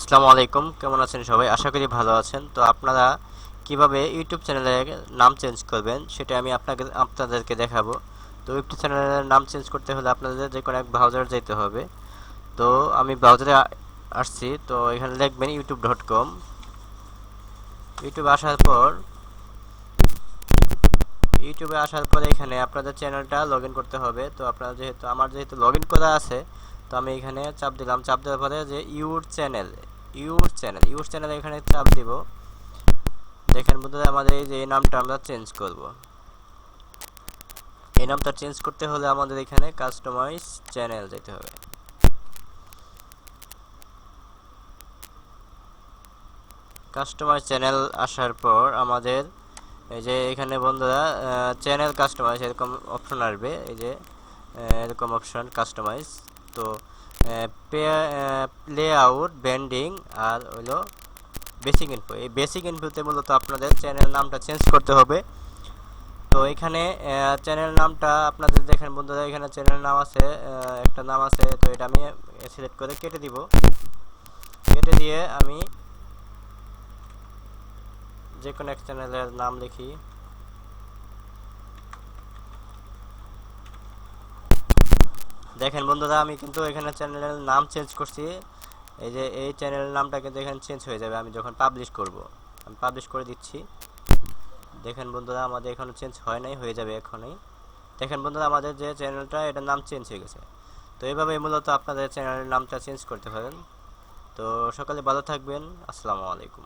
আসসালামু আলাইকুম, কেমন আছেন সবাই? আশা করি ভালো আছেন। তো আপনারা কিভাবে ইউটিউব চ্যানেলের নাম চেঞ্জ করবেন সেটা আমি আপনাদেরকে দেখাবো। তো ইউটিউব চ্যানেলের নাম চেঞ্জ করতে হলে আপনাদের যে কোনো এক ব্রাউজারে যেতে হবে। তো আমি ব্রাউজারে আসছি। তো এখানে লিখবেন youtube.com। ইউটিউবে আসার পরে এখানে আপনাদের চ্যানেলটা লগ ইন করতে হবে। তো আপনারা আমার যেহেতু লগ ইন করা আছে, তো আমি এখানে চাপ দিলাম। চাপ দেওয়ার পরে যে ইউর চ্যানেল এখানে চাপ দিব। দেখেন বন্ধুরা, আমাদের এই যে এই নামটা আমরা চেঞ্জ করব। এই নামটা চেঞ্জ করতে হলে আমাদের এখানে কাস্টমাইজ চ্যানেল যেতে হবে। কাস্টমাইজ চ্যানেল আসার পর আমাদের এই যে এখানে বন্ধুরা চ্যানেল কাস্টমাইজ এরকম অপশন আসবে। এই যে এরকম অপশন কাস্টমাইজ। তো প্লে আউট ব্যান্ডিং আর হলো বেসিক ইনফো। এই বেসিক ইনফোতে মূলত আপনাদের চ্যানেল নামটা চেঞ্জ করতে হবে। তো এখানে চ্যানেল নামটা আপনাদের দেখেন বন্ধুরা, এখানে চ্যানেল নাম আছে, একটা নাম আছে। তো এটা আমি সিলেক্ট করে কেটে দিব। কেটে দিয়ে আমি যে কোনো এক চ্যানেলের নাম লিখি। দেখেন বন্ধুরা, আমি কিন্তু এখানে চ্যানেলের নাম চেঞ্জ করছি। এই যে এই চ্যানেলের নামটা কিন্তু এখানে চেঞ্জ হয়ে যাবে আমি যখন পাবলিশ করব। আমি পাবলিশ করে দিচ্ছি। দেখেন বন্ধুরা, আমাদের এখনো চেঞ্জ হয় নাই, হয়ে যাবে এখনই। দেখেন বন্ধুরা, আমাদের যে চ্যানেলটা এটার নাম চেঞ্জ হয়ে গেছে। তো এইভাবে মূলত আপনাদের চ্যানেলের নামটা চেঞ্জ করতে পারেন। তো সকালে ভালো থাকবেন। আসসালামু আলাইকুম।